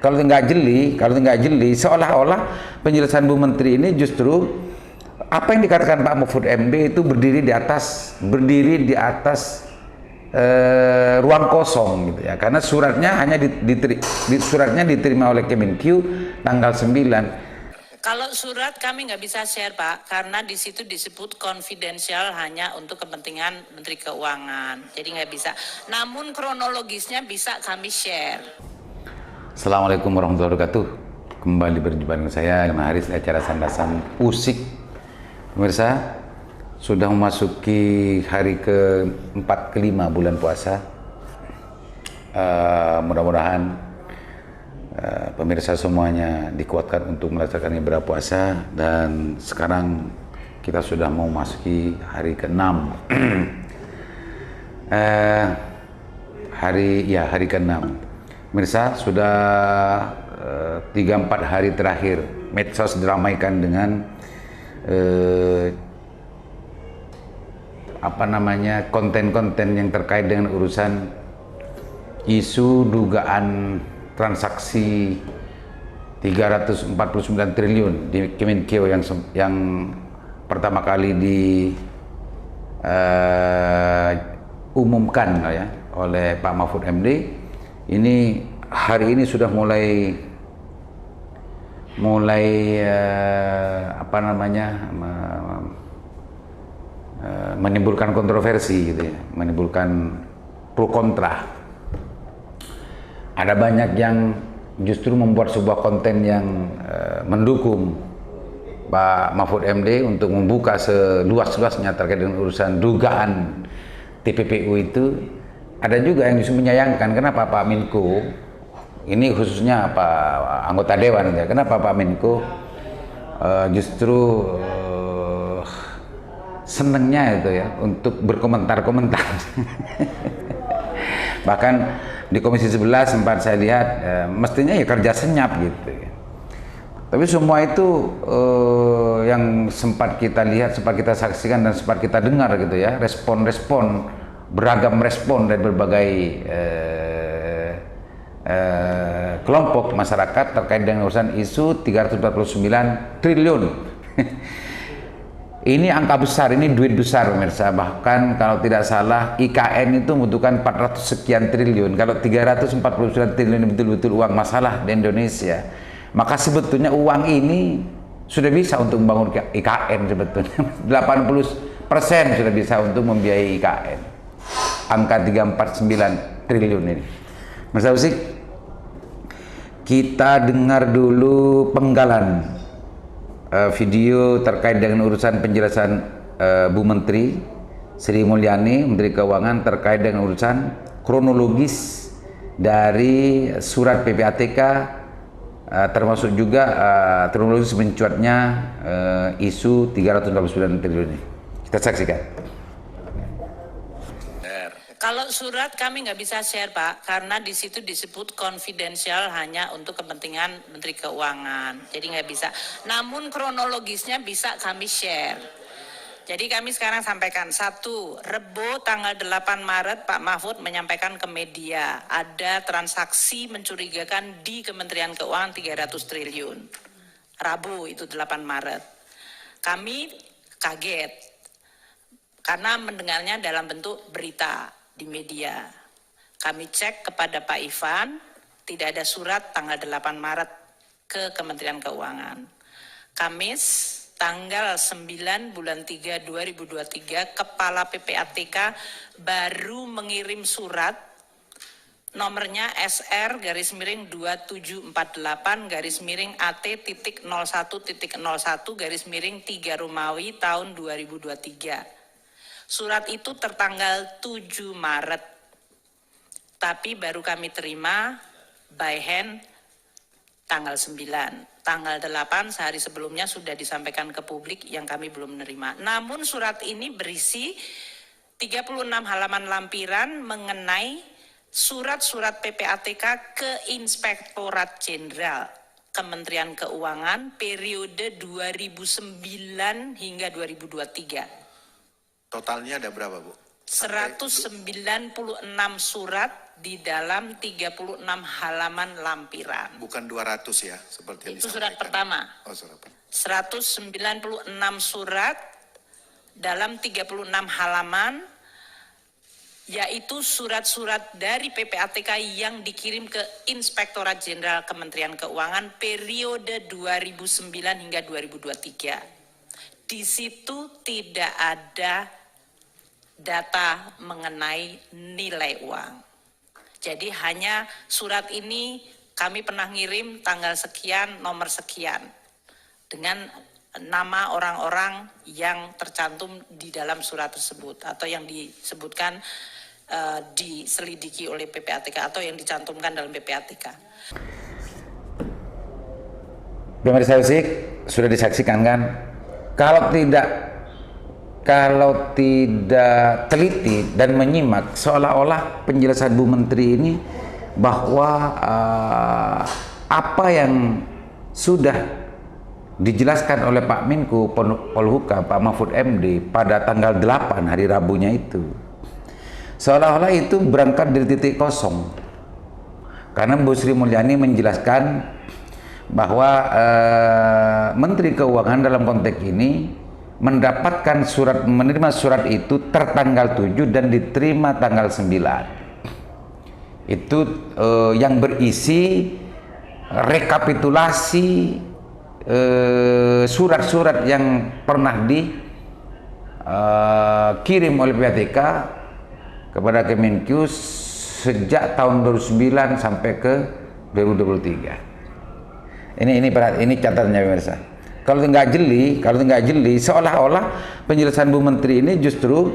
kalau nggak jeli, seolah-olah penjelasan Bu Menteri ini justru apa yang dikatakan Pak Mahfud MD itu berdiri di atas ruang kosong gitu ya, karena suratnya hanya suratnya diterima oleh Kemenkeu tanggal 9. Kalau surat kami nggak bisa share Pak, karena di situ disebut konfidensial hanya untuk kepentingan Menteri Keuangan, jadi nggak bisa. Namun kronologisnya bisa kami share. Assalamualaikum warahmatullahi wabarakatuh. Kembali berjumpa dengan saya Imam Haris di acara Sandasan Usik. Pemirsa, sudah memasuki hari ke-4 ke-5 bulan puasa. Mudah-mudahan pemirsa semuanya dikuatkan untuk melaksanakan ibadah puasa, dan sekarang kita sudah mau masuki hari ke-6. hari ke-6. Pemirsa, sudah 3-4 hari terakhir medsos diramaikan dengan konten-konten yang terkait dengan urusan isu dugaan transaksi 349 triliun di Kemenkeu yang pertama kali diumumkan ya oleh Pak Mahfud MD. Ini hari ini sudah mulai menimbulkan kontroversi gitu ya, menimbulkan pro kontra. Ada banyak yang justru membuat sebuah konten yang mendukung Pak Mahfud MD untuk membuka seluas-luasnya terkait dengan urusan dugaan TPPU itu. Ada juga yang justru menyayangkan kenapa Pak Menko, ini khususnya Pak anggota Dewan ya, kenapa Pak Menko justru senengnya itu ya untuk berkomentar-komentar. Bahkan di Komisi 11 sempat saya lihat mestinya ya kerja senyap gitu ya. Tapi semua itu yang sempat kita lihat, sempat kita saksikan dan sempat kita dengar gitu ya, beragam respon dari berbagai kelompok masyarakat terkait dengan urusan isu 349 triliun. Ini angka besar, ini duit besar pemirsa. Bahkan kalau tidak salah IKN itu membutuhkan 400 sekian triliun. Kalau 349 triliun betul-betul uang masalah di Indonesia, maka sebetulnya uang ini sudah bisa untuk membangun IKN sebetulnya. 80% sudah bisa untuk membiayai IKN. Angka 349 triliun ini. Mas Usik, kita dengar dulu penggalan video terkait dengan urusan penjelasan Bu Menteri Sri Mulyani, Menteri Keuangan, terkait dengan urusan kronologis dari surat PPATK, termasuk juga kronologis mencuatnya isu 349 triliun ini. Kita saksikan. Kalau surat kami nggak bisa share Pak, karena di situ disebut konfidensial hanya untuk kepentingan Menteri Keuangan, jadi nggak bisa. Namun kronologisnya bisa kami share. Jadi kami sekarang sampaikan, 1, Rebo tanggal 8 Maret Pak Mahfud menyampaikan ke media ada transaksi mencurigakan di Kementerian Keuangan 300 triliun. Rabu itu 8 Maret. Kami kaget karena mendengarnya dalam bentuk berita di media. Kami cek kepada Pak Ivan, tidak ada surat tanggal 8 Maret ke Kementerian Keuangan. Kamis tanggal 9 bulan 3 2023 Kepala PPATK baru mengirim surat nomornya SR-2748-AT.01.01-3 Romawi tahun 2023. Surat itu tertanggal 7 Maret, tapi baru kami terima by hand tanggal 9. Tanggal 8 sehari sebelumnya sudah disampaikan ke publik yang kami belum menerima. Namun surat ini berisi 36 halaman lampiran mengenai surat-surat PPATK ke Inspektorat Jenderal Kementerian Keuangan periode 2009 hingga 2023. Totalnya ada berapa, Bu? 196 surat di dalam 36 halaman lampiran. Bukan 200 ya, seperti yang Itu disampaikan. surat pertama. Oh, surat pertama. 196 surat dalam 36 halaman, yaitu surat-surat dari PPATK yang dikirim ke Inspektorat Jenderal Kementerian Keuangan periode 2009 hingga 2023. Di situ tidak ada data mengenai nilai uang. Jadi hanya surat ini kami pernah ngirim tanggal sekian, nomor sekian, dengan nama orang-orang yang tercantum di dalam surat tersebut atau yang disebutkan diselidiki oleh PPATK atau yang dicantumkan dalam PPATK. Pemirsa Usik, sudah disaksikan kan? Kalau tidak teliti dan menyimak, seolah-olah penjelasan Bu Menteri ini bahwa apa yang sudah dijelaskan oleh Pak Menko Polhukam, Pak Mahfud MD pada tanggal 8 hari Rabunya itu, seolah-olah itu berangkat dari titik kosong. Karena Bu Sri Mulyani menjelaskan bahwa Menteri Keuangan dalam konteks ini menerima surat itu tertanggal 7 dan diterima tanggal 9. Itu yang berisi rekapitulasi surat-surat yang pernah dikirim oleh PPATK kepada Kemenkyu sejak tahun 2009 sampai ke 2023. Ini catatannya pemirsa. Kalau nggak jeli, seolah-olah penjelasan Bu Menteri ini justru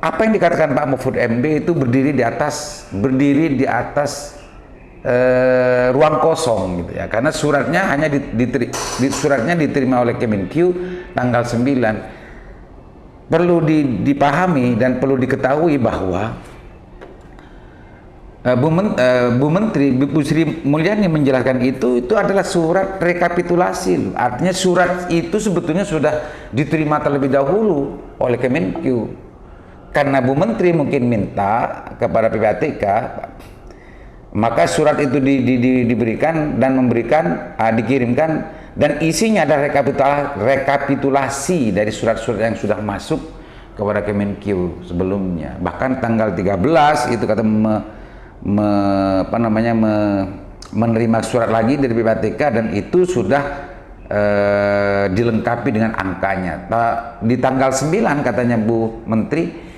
apa yang dikatakan Pak Mahfud MD itu berdiri di atas ruang kosong gitu ya. Karena suratnya hanya diterima oleh Kemenkyu tanggal 9. Perlu dipahami dan perlu diketahui bahwa Bu Menteri, Bu Sri Mulyani menjelaskan itu adalah surat rekapitulasi. Artinya surat itu sebetulnya sudah diterima terlebih dahulu oleh Kemenkyu. Karena Bu Menteri mungkin minta kepada PPATK, maka surat itu diberikan dan dikirimkan, dan isinya ada rekapitulasi dari surat-surat yang sudah masuk kepada Kemenkyu sebelumnya. Bahkan tanggal 13 itu kata menerima surat lagi dari PPATK, dan itu sudah dilengkapi dengan angkanya. Di tanggal 9 katanya Bu Menteri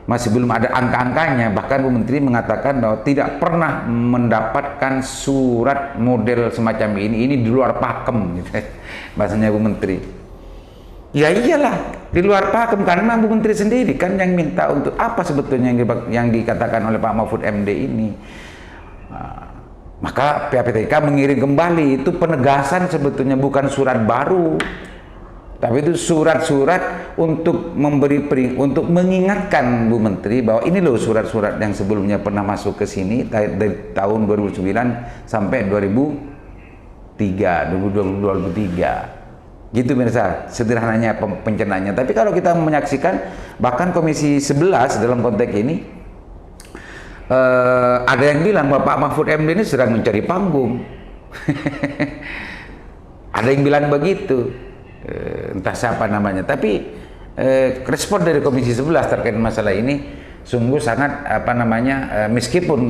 masih belum ada angka-angkanya. Bahkan Bu Menteri mengatakan bahwa tidak pernah mendapatkan surat model semacam ini di luar pakem gitu. Bahasanya Bu Menteri. Ya iyalah, di luar pakem, karena Bu Menteri sendiri kan yang minta. Untuk apa sebetulnya yang dikatakan oleh Pak Mahfud MD ini. Maka PPATK mengirim kembali, itu penegasan sebetulnya, bukan surat baru, tapi itu surat-surat untuk untuk mengingatkan Bu Menteri bahwa ini loh surat-surat yang sebelumnya pernah masuk ke sini dari tahun 2009 sampai 2023. Gitu pemirsa, sederhananya pencernaannya. Tapi kalau kita menyaksikan, bahkan Komisi 11 dalam konteks ini, ada yang bilang bahwa Pak Mahfud MD ini sedang mencari panggung. Ada yang bilang begitu, entah siapa namanya. Tapi respon dari Komisi 11 terkait masalah ini sungguh sangat meskipun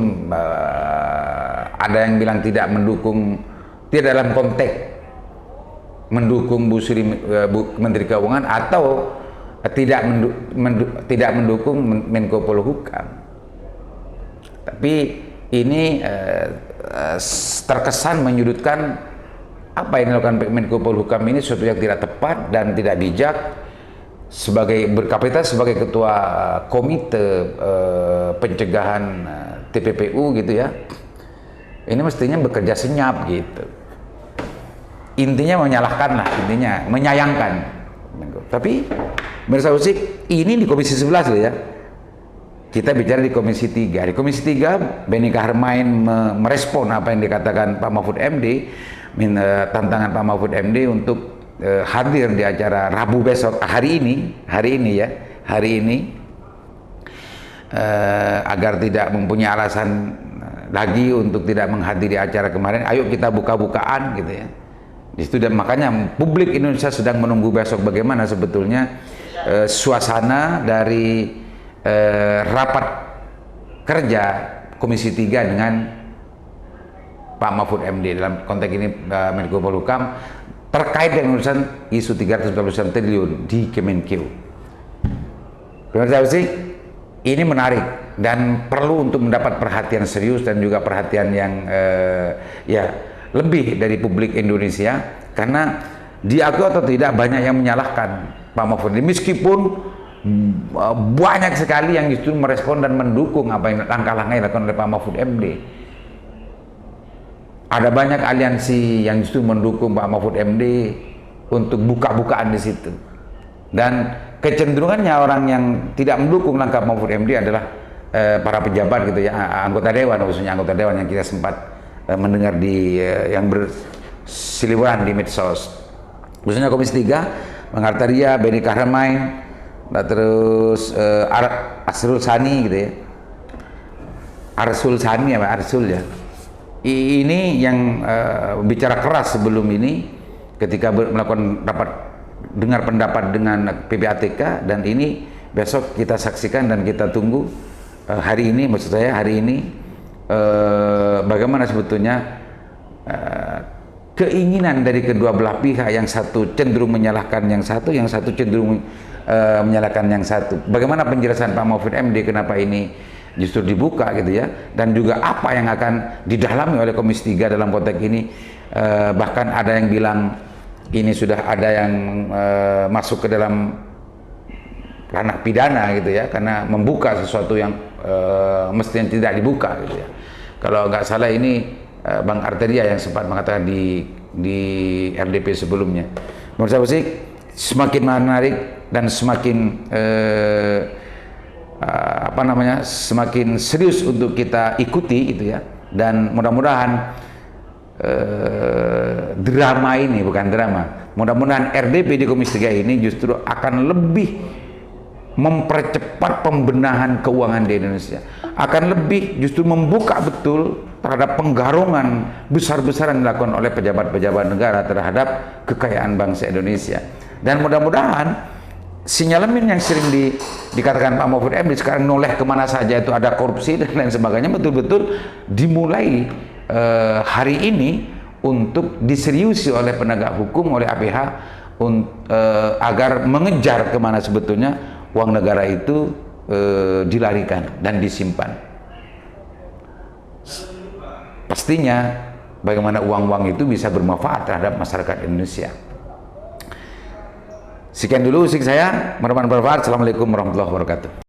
ada yang bilang tidak dalam konteks mendukung Bu Menteri Keuangan atau tidak mendukung Menko Polhukam. Tapi ini terkesan menyudutkan apa yang dilakukan Menko Polhukam ini, sesuatu yang tidak tepat dan tidak bijak. Sebagai berkapasitas sebagai ketua komite pencegahan TPPU gitu ya, ini mestinya bekerja senyap gitu. Intinya menyalahkan lah, intinya menyayangkan. Tapi pemirsa Usik, ini di Komisi 11 loh ya. Kita bicara di Komisi 3. Di Komisi 3, Benny Kaharmain merespon apa yang dikatakan Pak Mahfud MD, tantangan Pak Mahfud MD untuk hadir di acara Rabu besok, hari ini agar tidak mempunyai alasan lagi untuk tidak menghadiri acara kemarin, ayo kita buka-bukaan gitu ya. Di situ, dan makanya publik Indonesia sedang menunggu besok bagaimana sebetulnya suasana dari rapat kerja Komisi 3 dengan Pak Mahfud MD, dalam konteks ini Menko Polhukam, terkait dengan urusan isu 349 triliun di Kemenkeu. Pemirsa sih, ini menarik dan perlu untuk mendapat perhatian serius dan juga perhatian yang ya lebih dari publik Indonesia, karena diakui atau tidak banyak yang menyalahkan Pak Mahfud ini, meskipun banyak sekali yang justru merespon dan mendukung apa yang langkah-langkah yang dilakukan oleh Pak Mahfud MD. Ada banyak aliansi yang justru mendukung Pak Mahfud MD untuk buka-bukaan di situ. Dan kecenderungannya orang yang tidak mendukung langkah Mahfud MD adalah para pejabat gitu ya, anggota dewan, khususnya anggota dewan yang kita sempat mendengar di yang berseliweran di medsos. Khususnya Komisi 3, Bang Arteria, Benny Kahramain, terus Arsul Sani gitu ya. Arsul Sani apa Arsul ya. Ini yang bicara keras sebelum ini ketika melakukan rapat dengar pendapat dengan PPATK, dan ini besok kita saksikan dan kita tunggu hari ini, maksud saya hari ini bagaimana sebetulnya keinginan dari kedua belah pihak, yang satu cenderung menyalahkan yang satu cenderung menyalahkan yang satu. Bagaimana penjelasan Pak Mahfud MD kenapa ini justru dibuka gitu ya, dan juga apa yang akan didalami oleh Komisi 3 dalam konteks ini. Bahkan ada yang bilang ini sudah ada yang masuk ke dalam ranah pidana gitu ya, karena membuka sesuatu yang mestinya tidak dibuka gitu ya. Kalau nggak salah ini Bang Arteria yang sempat mengatakan di RDP sebelumnya. Menurut saya sih semakin menarik dan semakin semakin serius untuk kita ikuti gitu ya, dan mudah-mudahan drama ini bukan drama, mudah-mudahan RDP di Komisi 3 ini justru akan lebih mempercepat pembenahan keuangan di Indonesia, akan lebih justru membuka betul terhadap penggarungan besar-besaran dilakukan oleh pejabat-pejabat negara terhadap kekayaan bangsa Indonesia. Dan mudah-mudahan sinyalemen yang sering dikatakan Pak Mahfud MD sekarang noleh kemana saja itu ada korupsi dan lain sebagainya, betul-betul dimulai hari ini untuk diseriusi oleh penegak hukum, oleh APH agar mengejar kemana sebetulnya uang negara itu dilarikan dan disimpan. Pastinya bagaimana uang-uang itu bisa bermanfaat terhadap masyarakat Indonesia. Sekian dulu usik saya, mudah-mudahan bermanfaat. Assalamualaikum warahmatullahi wabarakatuh.